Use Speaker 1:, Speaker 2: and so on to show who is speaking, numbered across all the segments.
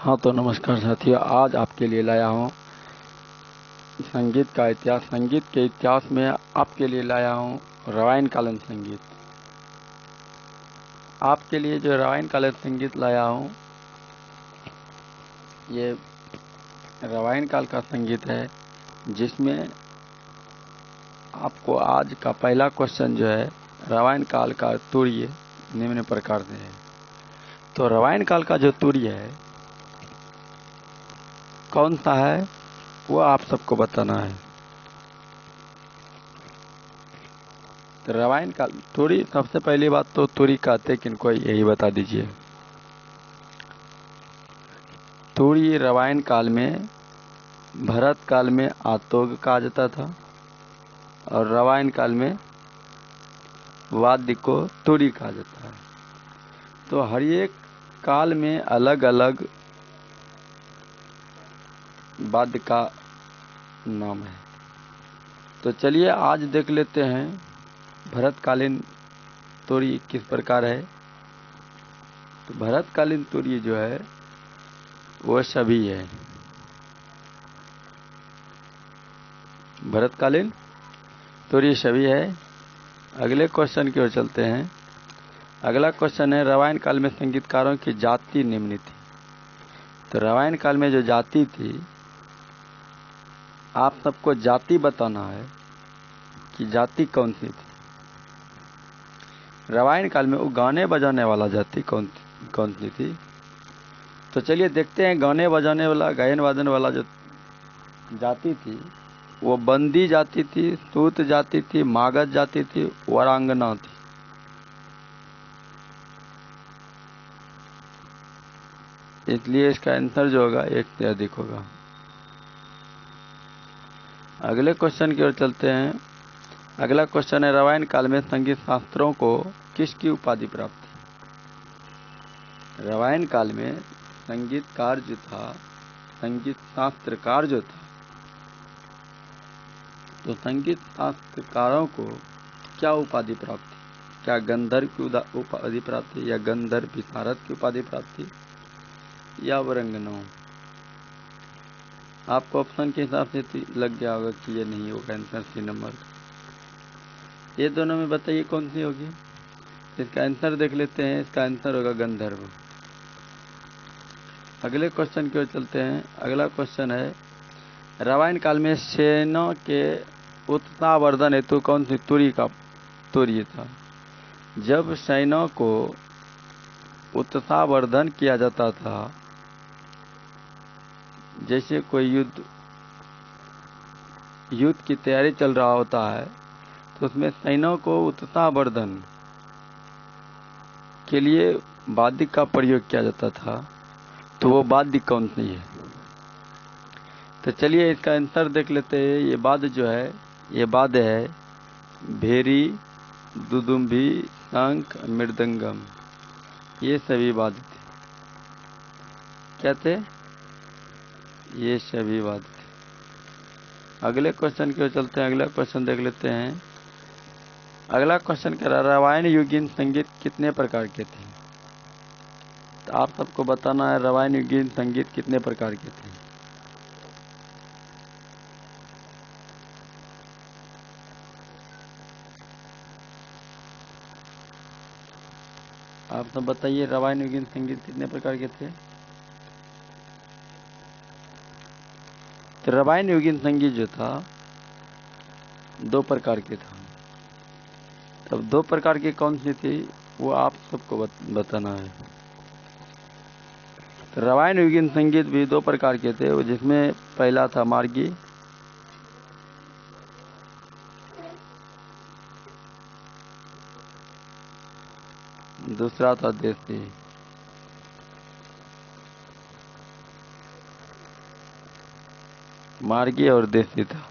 Speaker 1: हाँ तो नमस्कार साथियों, आज आपके लिए लाया हूँ संगीत का इतिहास। संगीत के इतिहास में आपके लिए लाया हूँ रामायण कालीन संगीत। आपके लिए जो रामायण कालीन संगीत लाया हूँ, ये रामायण काल का संगीत है, जिसमें आपको आज का पहला क्वेश्चन जो है, रामायण काल का तुर्य निम्न प्रकार से है। तो रामायण काल का जो तुर्य है कौन सा है, वो आप सबको बताना है। तो रामायण काल तुरी, सबसे पहली बात तो तुरी कहते किनको, यही बता दीजिए। तुरी रामायण काल में, भरत काल में आतोग कहा जाता था और रामायण काल में वाद्य को तुरी कहा जाता है। तो हर एक काल में अलग अलग वाद्य का नाम है। तो चलिए आज देख लेते हैं भरतकालीन तुरी किस प्रकार है। तो भरतकालीन तुरी जो है वो सभी है। भरतकालीन तुरी सभी है। अगले क्वेश्चन की ओर चलते हैं। अगला क्वेश्चन है, रामायण काल में संगीतकारों की जाति निम्न थी। तो रामायण काल में जो जाति थी, आप सबको जाति बताना है कि जाति कौन सी थी। रामायण काल में वो गाने बजाने वाला जाति कौन सी थी। तो चलिए देखते हैं। गाने बजाने वाला, गायन वादन वाला जो जाति थी वो बंदी जाति थी, सूत जाति थी, मागध जाति थी, वरांगना थी। इसलिए इसका आंसर जो होगा 1 से अधिक होगा। अगले क्वेश्चन की ओर चलते हैं। अगला क्वेश्चन है, रामायण काल में संगीत शास्त्रों को किसकी उपाधि प्राप्त थी। रामायण काल में संगीतकार जो था, संगीत शास्त्रकार जो था, तो संगीत शास्त्रकारों को क्या उपाधि प्राप्त थी। क्या गंधर्व की उपाधि प्राप्त थी, या गंधर्व विशारद की उपाधि प्राप्त थी, या वरंगनाओं। आपको ऑप्शन के हिसाब से लग गया होगा कि ये नहीं होगा आंसर, सी नंबर। ये दोनों में बताइए कौन सी होगी। इसका आंसर देख लेते हैं। इसका आंसर होगा गंधर्व। अगले क्वेश्चन की ओर चलते हैं। अगला क्वेश्चन है, रामायण काल में सेना के उत्साहवर्धन हेतु कौन सी तुर्य था। जब सेना को उत्साहवर्धन किया जाता था, जैसे कोई युद्ध की तैयारी चल रहा होता है, तो उसमें सेना को उत्साहवर्धन के लिए वाद्य का प्रयोग किया जाता था। तो वो वाद्य कौन सी है। तो चलिए इसका आंसर देख लेते हैं। ये वाद्य जो है, ये वाद्य है भेरी, दुदुम्भी, शंख, मृदंगम। ये सभी वाद्य थे। क्या थे? ये सभी वाद्य थे। अगले क्वेश्चन की ओर चलते हैं। अगला क्वेश्चन देख लेते हैं। अगला क्वेश्चन कह रहा है, रामायण युगीन संगीत कितने प्रकार के थे। तो आप सबको बताना है रामायण युगीन संगीत कितने प्रकार के थे। आप सब बताइए रामायण युगीन संगीत कितने प्रकार के थे। तो रामायण युगीन संगीत जो था 2 प्रकार के था। तब 2 प्रकार की कौन सी थी, वो आप सबको बताना है। तो रामायण युगीन संगीत भी 2 प्रकार के थे, जिसमें पहला था मार्गी, दूसरा था देसी। मार्गी और देसी था।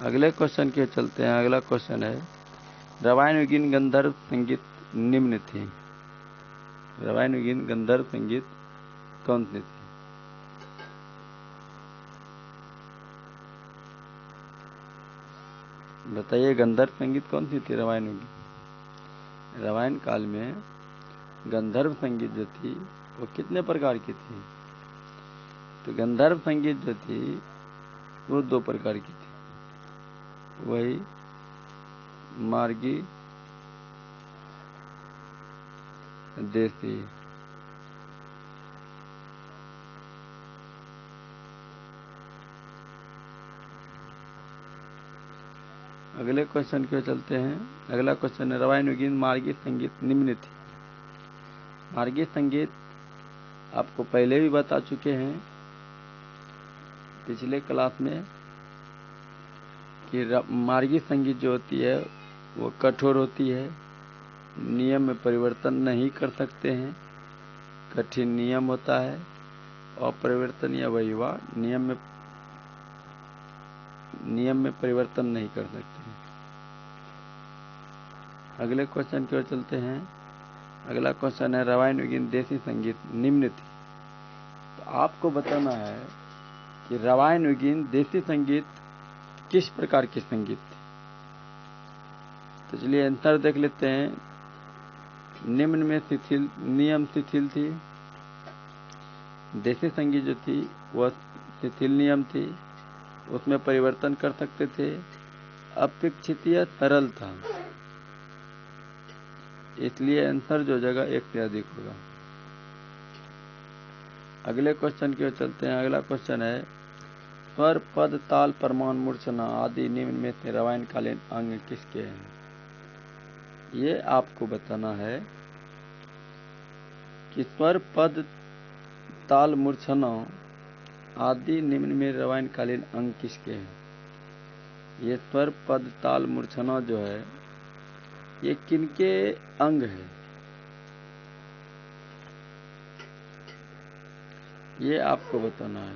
Speaker 1: अगले क्वेश्चन के चलते हैं। अगला क्वेश्चन है, रामायण युगीन गंधर्व संगीत निम्न थी। रामायण युगीन गंधर्व संगीत कौन सी थी। बताइए गंधर्व संगीत कौन सी थी रामायण युगीन। रामायण काल में गंधर्व संगीत जो थी वो कितने प्रकार की थी? तो गंधर्व संगीत जो थी वो 2 प्रकार की थी, वही मार्गी, देसी। अगले क्वेश्चन की ओर चलते हैं। अगला क्वेश्चन है, रामायण युगीन मार्गी संगीत निम्न थी। मार्गी संगीत आपको पहले भी बता चुके हैं पिछले क्लास में कि मार्गी संगीत जो होती है वो कठोर होती है, नियम में परिवर्तन नहीं कर सकते हैं, कठिन नियम होता है, अपरिवर्तन या वहीवा नियम में परिवर्तन नहीं कर सकते हैं। अगले क्वेश्चन की ओर चलते हैं। अगला क्वेश्चन है, रामायण युगीन देसी संगीत निम्न थी। तो आपको बताना है कि रामायण युगीन देसी संगीत किस प्रकार की संगीत थी। तो चलिए आंसर देख लेते हैं। निम्न में नियम शिथिल थी। देसी संगीत जो थी वह शिथिल नियम थी, उसमें परिवर्तन कर सकते थे, अपेक्षित या सरल था, इसलिए आंसर जो जगह 1 से अधिक होगा। अगले क्वेश्चन की ओर चलते हैं। अगला क्वेश्चन है, स्वर पद ताल प्रमाण मूर्छना आदि निम्न में से रामायण कालीन अंग किसके हैं? ये आपको बताना है कि स्वर पद ताल मूर्छना आदि निम्न में रामायण कालीन अंग किसके हैं। ये स्वर पद ताल मूर्छना जो है ये किनके अंग है, ये आपको बताना है।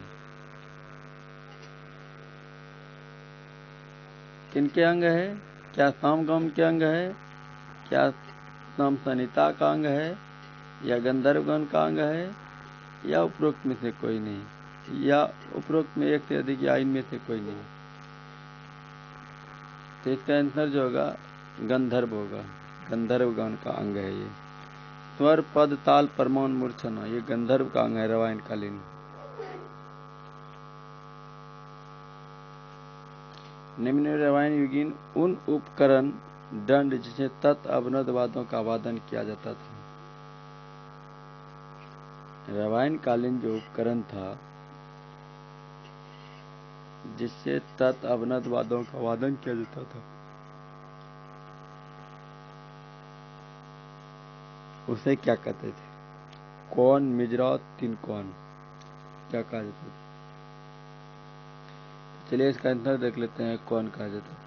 Speaker 1: किनके अंग है? क्या सामगाम के अंग है, क्या समसनिता का अंग है, या गंधर्वगण का अंग है, या उपरोक्त में से कोई नहीं, या उपरोक्त में 1 से अधिक या इनमें से कोई नहीं। तो इसका आंसर जो होगा गंधर्व होगा, गंधर्वगण का अंग है ये। स्वर पद ताल प्रमाण मूर्छना ये गंधर्व का अंग है रामायण कालीन। निम्न रामायण युगीन उन उपकरण दंड जिसे तत् अवनद वादों का वादन किया जाता था। रामायण कालीन जो उपकरण था जिससे तत् अवनद वादों का वादन किया जाता था उसे क्या कहते थे? कौन, मिजरा, तीन कौन, क्या कहा जाता था? चलिए इसका आंसर देख लेते हैं। कौन कहा जाता है?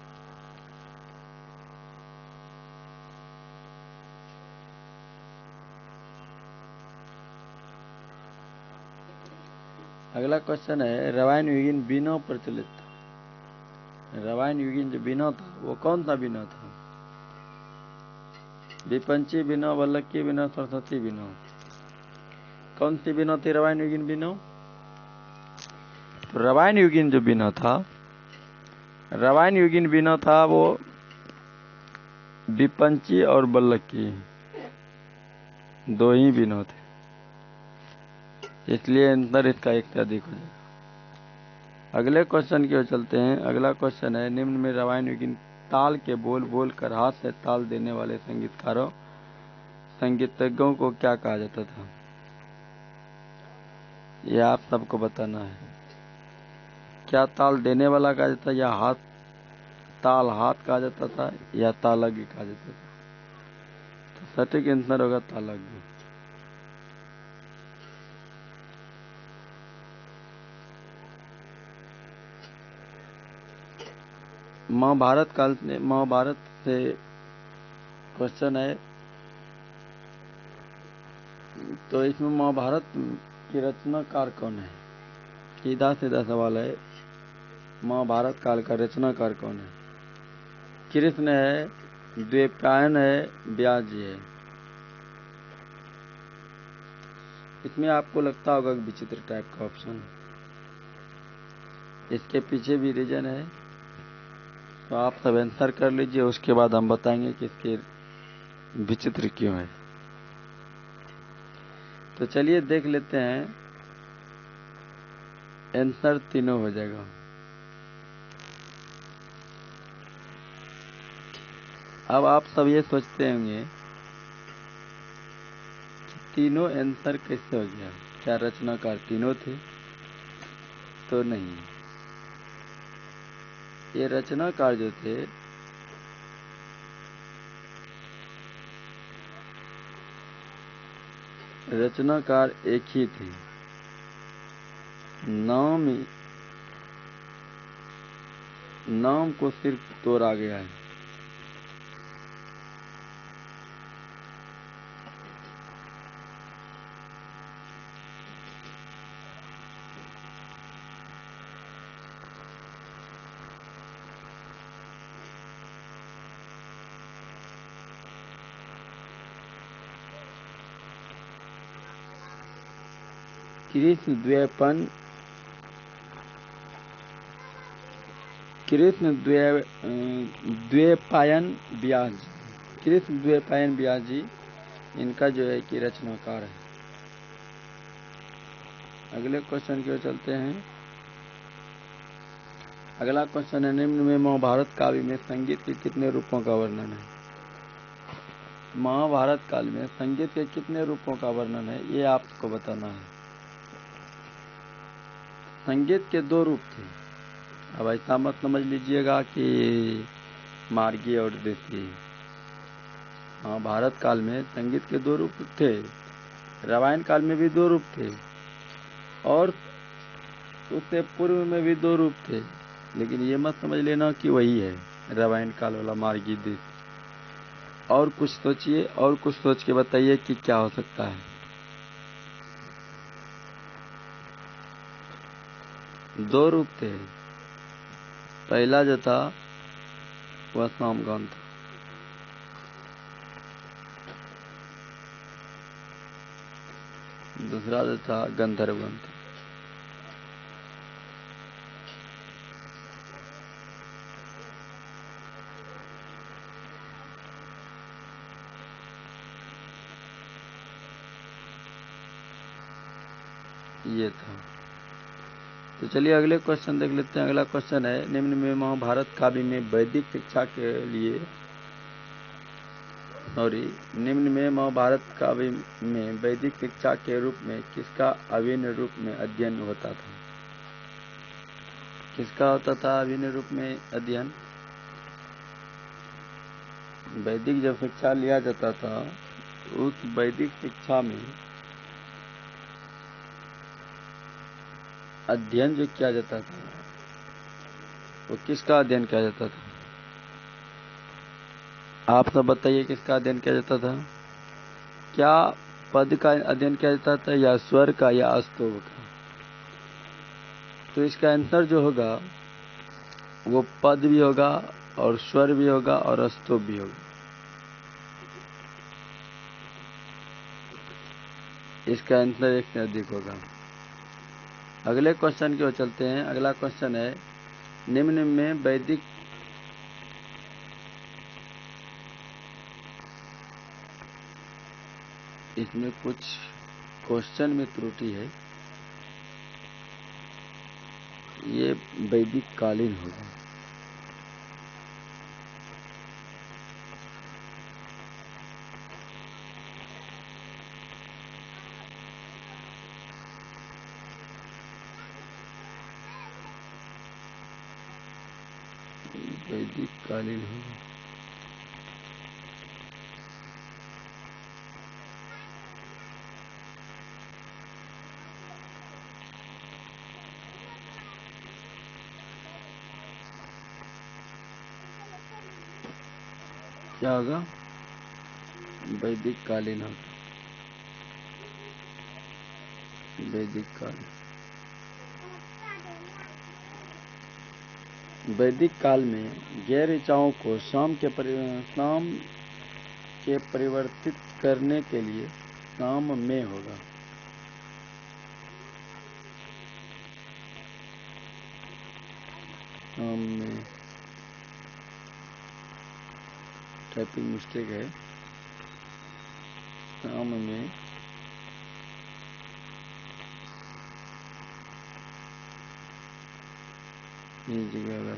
Speaker 1: अगला क्वेश्चन है, रामायण युगीन बीना प्रचलित था। रामायण युगीन जो बीना था वो कौन सा बीना था? विपंची बीना, वल्लकी बीना, सरस्वती बीना। कौन सी बीना थी रामायण युगीन बीना? तो रामायण युगीन जो बीना था, रामायण युगीन बीना था वो विपंची और वल्लकी 2 ही बीना थे, इसलिए आंसर इसका 1 से अधिक हो जाएगा। अगले क्वेश्चन की ओर चलते हैं। अगला क्वेश्चन है, निम्न में रामायण युगीन ताल के बोल बोल कर हाथ से ताल देने वाले संगीतकारों संगीतज्ञों को क्या कहा जाता था? यह आप सबको बताना है। क्या ताल देने वाला कहा जाता, या ताल हाथ कहा जाता था, या तालज्ञ कहा जाता था? तो सटीक आंसर होगा तालज्ञ। महाभारत काल से, महाभारत से क्वेश्चन है। तो इसमें महाभारत की रचनाकार कौन है? सीधा सीधा सवाल है, महाभारत काल का रचनाकार कौन है? कृष्ण है, द्वैपायन है, व्यास जी है। इसमें आपको लगता होगा विचित्र टाइप का ऑप्शन, इसके पीछे भी रीजन है, तो आप सब आंसर कर लीजिए, उसके बाद हम बताएंगे कि इसके विचित्र क्यों है। तो चलिए देख लेते हैं, आंसर तीनों हो जाएगा। अब आप सब ये सोचते होंगे तीनों आंसर कैसे हो गया, क्या रचनाकार तीनों थे? तो नहीं, ये रचनाकार जो थे रचनाकार एक ही थे, नाम को सिर्फ तोड़ा गया है। द्वैपायन व्यास, कृष्ण द्वैपायन व्यास जी इनका जो है कि रचनाकार है। अगले क्वेश्चन की ओर चलते हैं। अगला क्वेश्चन है, निम्न में महाभारत काव्य में संगीत के कितने रूपों का वर्णन है? महाभारत काल में संगीत के कितने रूपों का वर्णन है, ये आपको बताना है। संगीत के 2 रूप थे। अब ऐसा मत समझ लीजिएगा कि मार्गी और देसी। महाभारत काल में संगीत के 2 रूप थे, रामायण काल में भी 2 रूप थे, और उससे पूर्व में भी 2 रूप थे। लेकिन ये मत समझ लेना कि वही है रामायण काल वाला मार्गी देसी। और कुछ सोचिए, और कुछ सोच के बताइए कि क्या हो सकता है। 2 रूप थे। पहला जो था वह सामगान था, दूसरा जो था गंधर्वन था। ये था। तो चलिए अगले क्वेश्चन देख लेते हैं। अगला क्वेश्चन है, निम्न में महाभारत काव्य में वैदिक शिक्षा के लिए निम्न में महाभारत काव्य में वैदिक शिक्षा के रूप में किसका अभिन्न रूप में अध्ययन होता था? किसका होता था अभिन्न रूप में अध्ययन? वैदिक जब शिक्षा लिया जाता था, उस वैदिक शिक्षा में अध्ययन जो किया जाता था वो किसका अध्ययन किया जाता था? आप सब बताइए, किसका अध्ययन किया जाता था? क्या पद का अध्ययन किया जाता था, या स्वर का, या स्तोभ का? तो इसका आंसर जो होगा वो पद भी होगा, और स्वर भी होगा, और स्तोभ भी होगा। इसका आंसर एक से अधिक होगा। अगले क्वेश्चन की ओर चलते हैं। अगला क्वेश्चन है, निम्न में वैदिक इसमें कुछ क्वेश्चन में त्रुटि है, ये वैदिक कालीन होगा। वैदिक कालीन होगा। क्या होगा? वैदिक कालीन होगा। वैदिक काल, वैदिक काल में गैर ऋचाओं को शाम के परिवर्तित करने के लिए शाम में होगा। शाम में, टाइपिंग मिस्टेक है। शाम में इस जगह का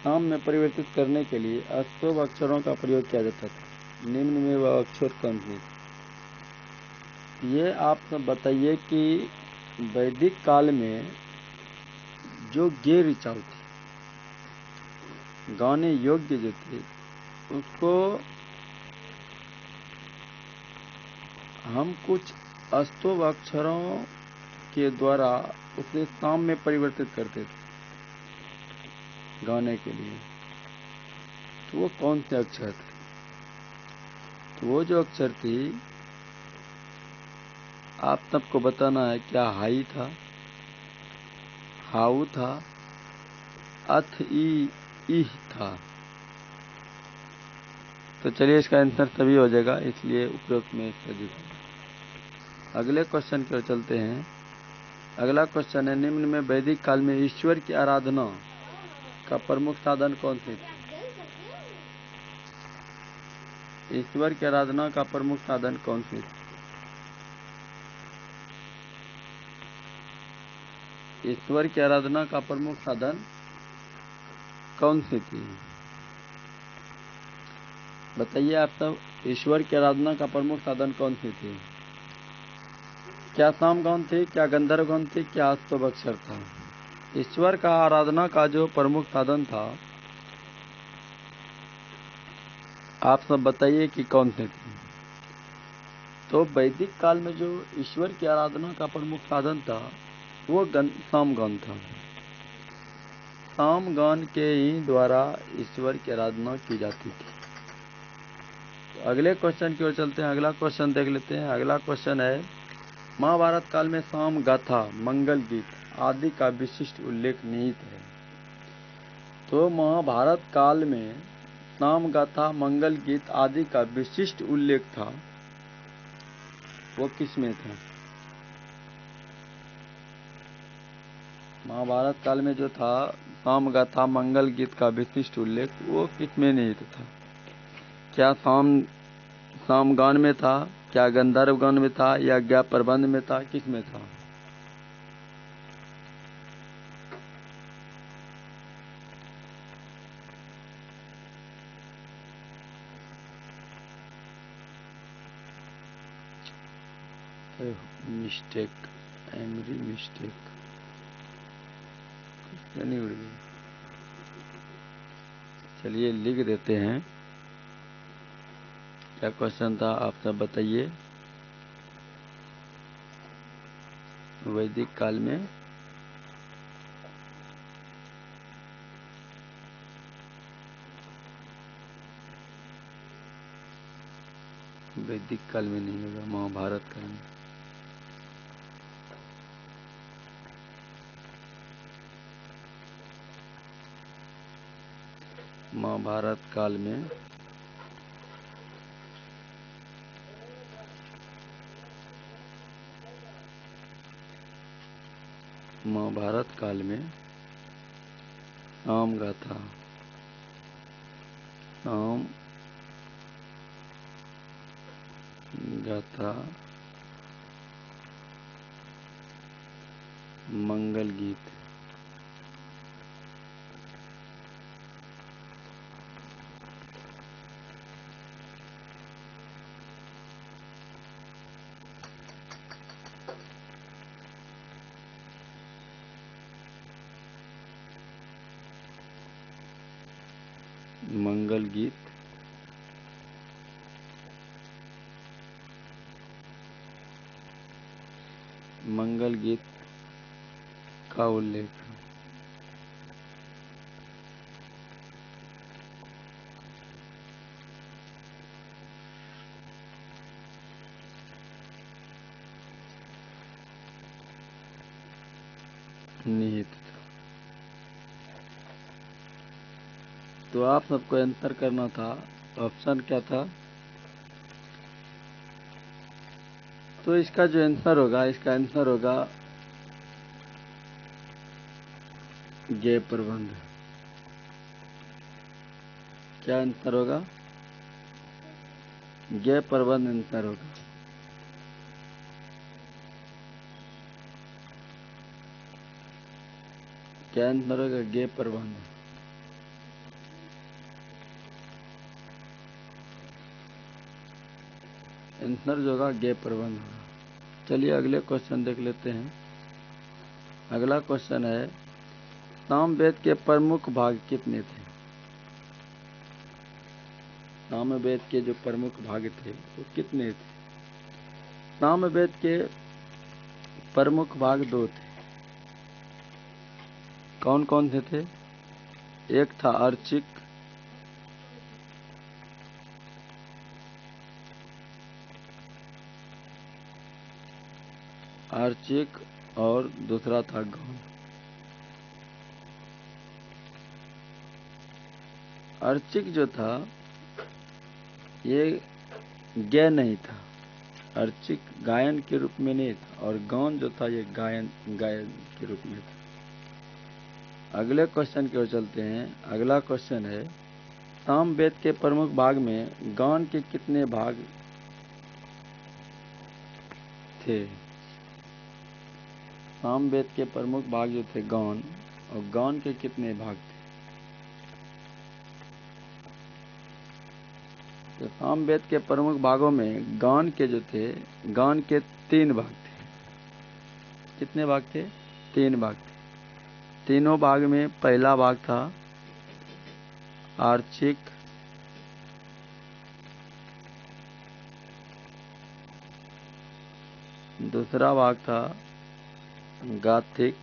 Speaker 1: साम में परिवर्तित करने के लिए अष्टोभ अक्षरों का प्रयोग किया जाता था। निम्न में वह अक्षर कौन थे? ये आप सब बताइए कि वैदिक काल में जो गे ऋचाल थे, गाने योग्य जो थे, उसको हम कुछ अष्टोभ अक्षरों के द्वारा उसे साम में परिवर्तित करते थे गाने के लिए। तो वो कौन से अक्षर थे? तो वो जो अक्षर थी आप सबको बताना है। क्या हाई था, हाउ था, अथ ई था? तो चलिए इसका आंसर तभी हो जाएगा, इसलिए उपरोक्त में इसका जिक्र। अगले क्वेश्चन की ओर चलते हैं। अगला क्वेश्चन है, निम्न में वैदिक काल में ईश्वर की आराधना का प्रमुख साधन कौन से थे? ईश्वर की आराधना का प्रमुख साधन कौन से थे? ईश्वर की आराधना का प्रमुख साधन कौन से थे? बताइए आप सब, ईश्वर की आराधना का प्रमुख साधन कौन से थे? क्या सामगान थे, क्या गंधर्वगान थे, क्या अष्टोभ अक्षर था? ईश्वर का आराधना का जो प्रमुख साधन था आप सब बताइए कि कौन से थे? तो वैदिक काल में जो ईश्वर की आराधना का प्रमुख साधन था वो सामगान था। सामगान के ही द्वारा ईश्वर की आराधना की जाती थी। तो अगले क्वेश्चन की ओर चलते हैं। अगला क्वेश्चन देख लेते हैं। अगला क्वेश्चन है, महाभारत काल में साम गाथा, मंगल गीत आदि का विशिष्ट उल्लेख निहित है। तो महाभारत काल में साम गाथा, मंगल गीत आदि का विशिष्ट उल्लेख था, वो किसमें था? महाभारत काल में जो था साम गाथा, मंगल गीत का विशिष्ट उल्लेख, वो किसमें निहित था? क्या सामगान में था, क्या गंधर्वगान में था, या ज्ञा प्रबंध में था, किसमें था? मिस्टेक, एमरी मिस्टेक नहीं उड़ गई। चलिए लिख देते हैं। क्या क्वेश्चन था आप सब बताइए। वैदिक काल में वैदिक काल में नहीं होगा, महाभारत काल में। महाभारत काल में साम गाथा, साम गाथा, मंगल गीत मंगल गीत का उल्लेख निहित था। तो आप सबको आंसर करना था। ऑप्शन क्या था? तो इसका जो आंसर होगा, इसका आंसर होगा ज्ञ प्रबंध। क्या आंसर होगा? ज्ञ प्रबंध आंसर होगा। क्या आंसर होगा? गे प्रबंध। आंसर जो होगा गे प्रबंध होगा। चलिए अगले क्वेश्चन देख लेते हैं। अगला क्वेश्चन है, सामवेद के प्रमुख भाग कितने थे? सामवेद के जो प्रमुख भाग थे वो कितने थे? सामवेद के प्रमुख भाग 2 थे। कौन कौन से थे? एक था अर्चिक, और दूसरा था गौण। अर्चिक जो था ये गे नहीं था, अर्चिक गायन के रूप में नहीं था, और गौण जो था ये गायन के रूप में था। अगले क्वेश्चन की ओर चलते हैं। अगला क्वेश्चन है, सामवेद के प्रमुख भाग में गौण के कितने भाग थे? सामवेद के प्रमुख भाग जो थे गौण, और गौण के कितने भाग थे? तो सामवेद के प्रमुख भागों में गौण के जो थे, गौण के 3 भाग थे। कितने भाग थे? 3 भाग थे। तीनों भाग में पहला भाग था आर्चिक, दूसरा भाग था गाथिक,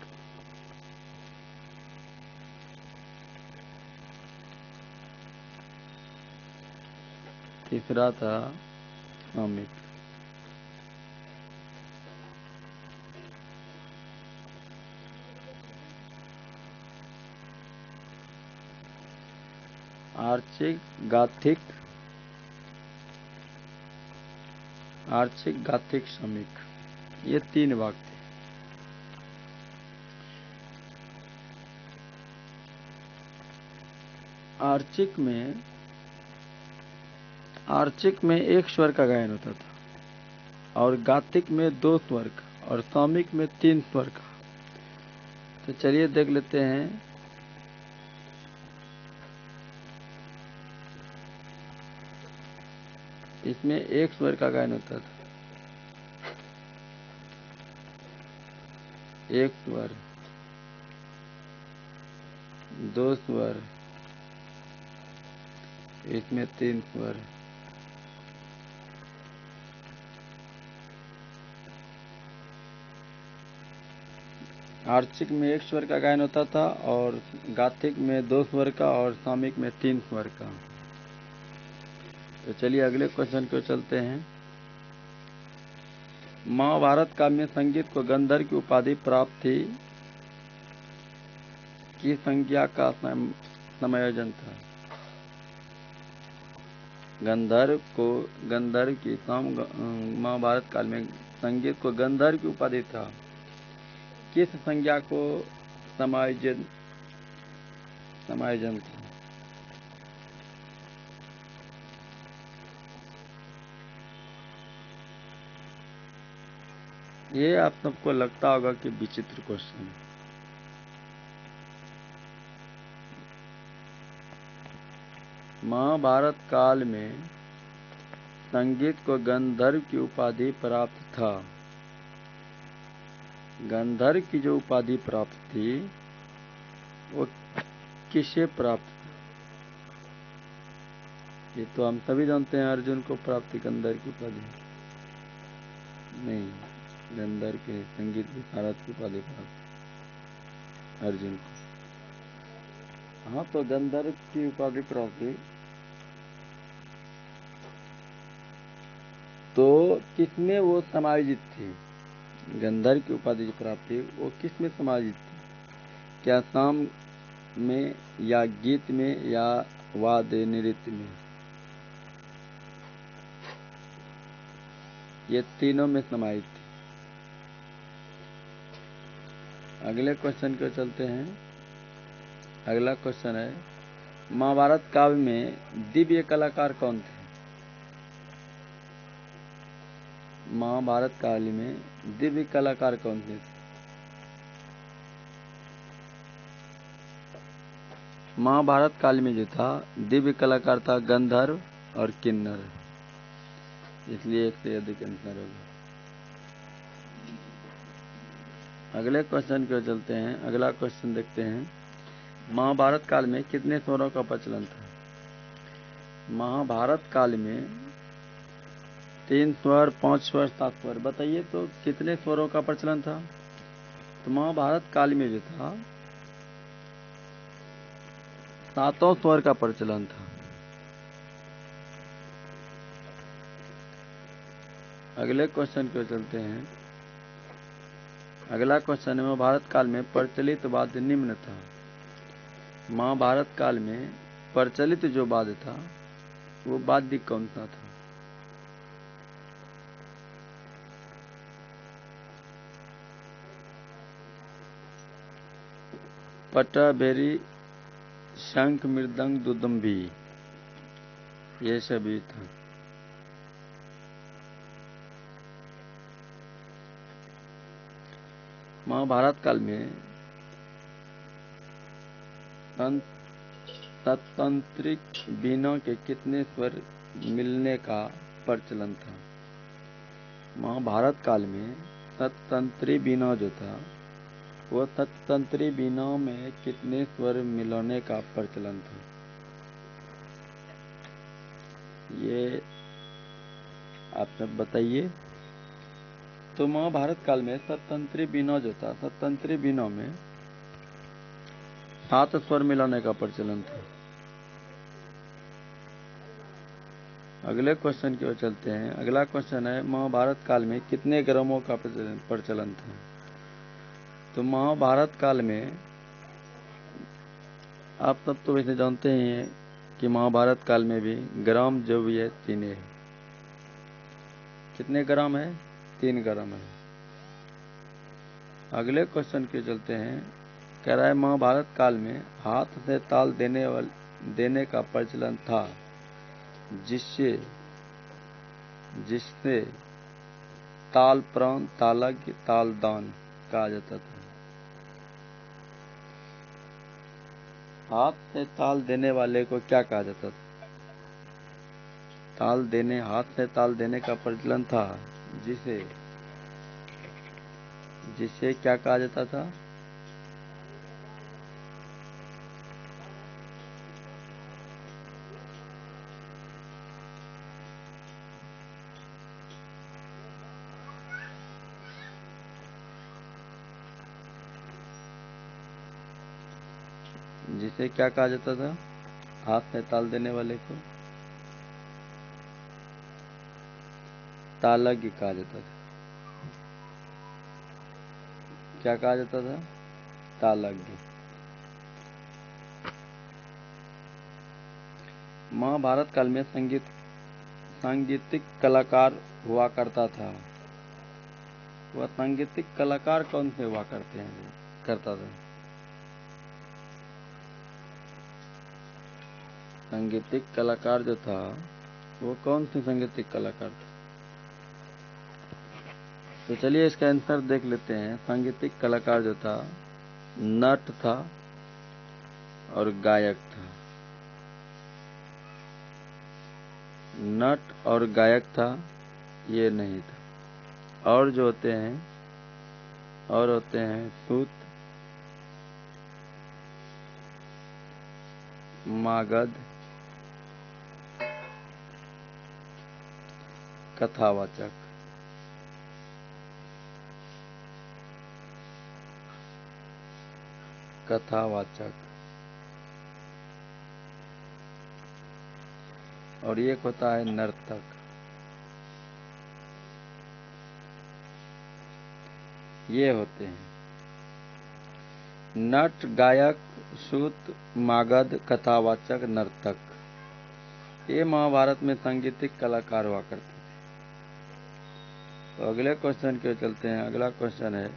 Speaker 1: तीसरा था सामिक। आर्चिक, गाथिक, सामिक, ये 3 भाग थे। आर्चिक में एक स्वर का गायन होता था, और गाथिक में 2 स्वर का, और सामिक में 3 स्वर का। तो चलिए देख लेते हैं। इसमें एक स्वर का गायन होता था, एक स्वर, 2 स्वर, इसमें 3 स्वर। आर्चिक में एक स्वर का गायन होता था, और गाथिक में 2 स्वर का, और सामिक में 3 स्वर का। तो चलिए अगले क्वेश्चन को चलते हैं। महाभारत काल में संगीत को गंधर्व की उपाधि प्राप्त थी, की संज्ञा का समायोजन था? गंधर्व की महाभारत काल में संगीत को गंधर्व की उपाधि था, किस संज्ञा को समायोजन था? ये आप सबको लगता होगा कि विचित्र क्वेश्चन है। महाभारत काल में संगीत को गंधर्व की उपाधि प्राप्त था। गंधर्व की जो उपाधि प्राप्त थी वो किसे प्राप्त थी? ये तो हम सभी जानते हैं, अर्जुन को प्राप्त गंधर्व की उपाधि नहीं, गंधर्व के संगीत विशारद की उपाधि प्राप्त अर्जुन को। हाँ, तो गंधर्व की उपाधि प्राप्ति तो किसमें वो समायोजित थी? गंधर्व की उपाधि की प्राप्ति वो किसमें समायोजित थी? क्या साम में, या गीत में, या वाद्य नृत्य में? ये तीनों में समाहित थी। अगले क्वेश्चन को चलते हैं। अगला क्वेश्चन है, महाभारत काव्य में दिव्य कलाकार कौन थे? महाभारत काल में दिव्य कलाकार कौन थे? महाभारत काल में जो था दिव्य कलाकार था गंधर्व और किन्नर, इसलिए एक से अधिक अंतर होगा। अगले क्वेश्चन की ओर चलते हैं। अगला क्वेश्चन देखते हैं, महाभारत काल में कितने स्वरों का प्रचलन था? महाभारत काल में 3 स्वर, 5 स्वर, 7 स्वर, बताइए तो कितने स्वरों का प्रचलन था? तो महाभारत काल में जो था 7 स्वर का प्रचलन था। अगले क्वेश्चन की ओर चलते हैं। अगला क्वेश्चन है, महाभारत काल में प्रचलित वाद्य निम्न था। महाभारत काल में प्रचलित जो वाद्य था वो वाद्य कौन सा था? पटा, भेरी, शंख, मृदंग, दुदुम्भी, ये सभी था। महाभारत काल में तंत्रिक बीनों के कितने स्वर मिलने का प्रचलन था? महाभारत काल में तंत्री बीना जो था वो तंत्री बीनों में कितने स्वर मिलाने का प्रचलन था? ये आप सब बताइए। तो महाभारत काल में सतंत्री बीनों जो था, सतंत्री बीनों में 7 स्वर मिलाने का प्रचलन था। अगले क्वेश्चन की ओर चलते हैं। अगला क्वेश्चन है, महाभारत काल में कितने ग्रामों का प्रचलन था? तो महाभारत काल में आप सब तो वैसे जानते ही हैं कि महाभारत काल में भी ग्राम जो भी है 3 है। कितने ग्राम है? 3 ग्राम है। अगले क्वेश्चन के चलते हैं। कह रहा है, महाभारत काल में हाथ से ताल देने का प्रचलन था, जिससे ताल प्राण, तालज्ञ, तालदान कहा जाता था। हाथ से ताल देने वाले को क्या कहा जाता था? हाथ से ताल देने का प्रचलन था, जिसे क्या कहा जाता था? जिसे क्या कहा जाता था? हाथ से ताल देने वाले को तालज्ञ कहा जाता था। क्या कहा जाता था? तालज्ञ। महाभारत काल में सांगीतिक कलाकार हुआ करता था। वह सांगीतिक कलाकार कौन से हुआ करता था? सांगीतिक कलाकार जो था वो कौन से सांगीतिक कलाकार था? तो चलिए इसका आंसर देख लेते हैं। सांगीतिक कलाकार जो था नट था और गायक था। नट और गायक था, ये नहीं था। और जो होते हैं सूत, मागध, कथावाचक। और एक होता है नर्तक। ये होते हैं नट, गायक, सूत, मागध, कथावाचक, नर्तक। ये महाभारत में सांगीतिक कलाकार हुआ करते थे। तो अगले क्वेश्चन के चलते हैं। अगला क्वेश्चन है,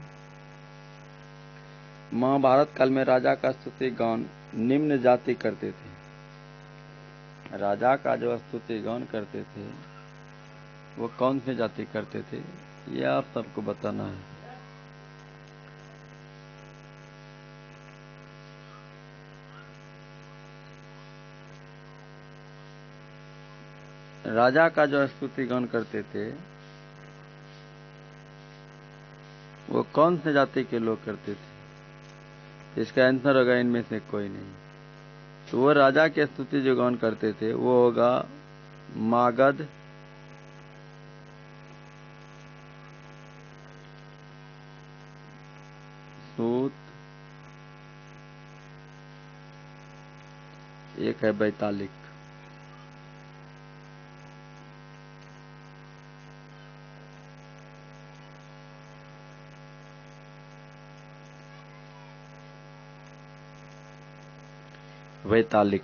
Speaker 1: महाभारत काल में राजा का स्तुति गान निम्न जाति करते थे। राजा का जो स्तुति गान करते थे वो कौन सी जाति करते थे, ये आप सबको बताना है। राजा का जो स्तुति गान करते थे वो कौन से जाति के लोग करते थे? इसका आंसर होगा इनमें से कोई नहीं। तो वो राजा के स्तुति जो गान करते थे वो होगा मागध, सूत, एक है बैतालिक। वैतालिक।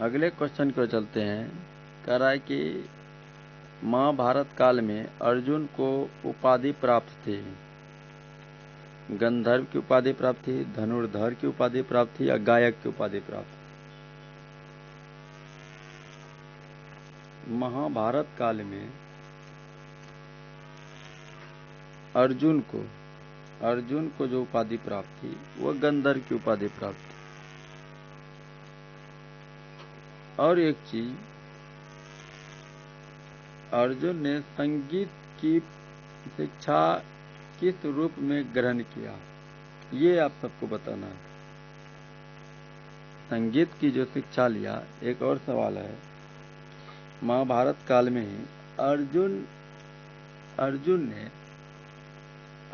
Speaker 1: अगले क्वेश्चन को चलते हैं। कह रहा है कि महाभारत काल में अर्जुन को उपाधि प्राप्त थी। गंधर्व की उपाधि प्राप्त थी, धनुर्धर की उपाधि प्राप्त थी या गायक की उपाधि प्राप्त थी? महाभारत काल में अर्जुन को जो उपाधि प्राप्त थी वो गंधर्व की उपाधि प्राप्त थी। और एक चीज, अर्जुन ने संगीत की शिक्षा किस रूप में ग्रहण किया, ये आप सबको बताना है। संगीत की जो शिक्षा लिया। एक और सवाल है, महाभारत काल में ही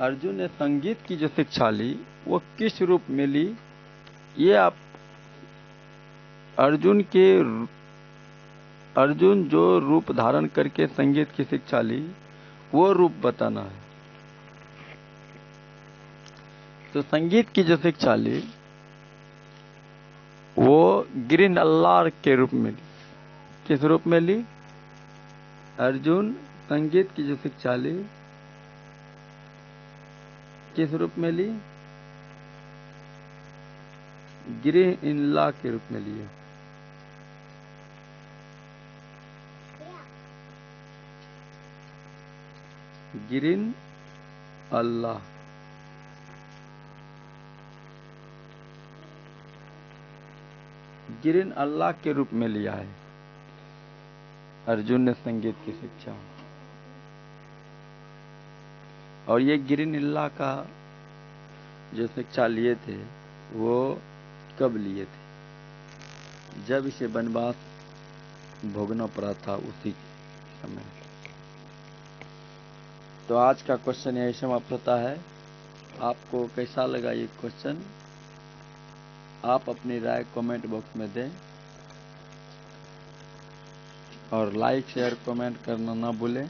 Speaker 1: अर्जुन ने संगीत की जो शिक्षा ली वो किस रूप में ली, ये आप अर्जुन जो रूप धारण करके संगीत की शिक्षा ली वो रूप बताना है। तो संगीत की जो शिक्षा ली वो गिरिन अल्लाह के रूप में ली। किस रूप में ली? अर्जुन संगीत की जो शिक्षा ली किस रूप में ली? गिरिन अल्लाह के रूप में लिए। गिरिन अल्लाह। गिरिन अल्लाह के रूप में लिया है अर्जुन ने संगीत की शिक्षा। और ये गिरिन अल्लाह का जो शिक्षा लिए थे वो कब लिए थे? जब इसे वनवास भोगना पड़ा था उसी समय। तो आज का क्वेश्चन यही समाप्त होता है। आपको कैसा लगा ये क्वेश्चन, आप अपनी राय कमेंट बॉक्स में दें और लाइक शेयर कमेंट करना ना भूलें।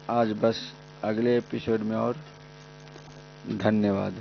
Speaker 1: आज बस, अगले एपिसोड में और। धन्यवाद।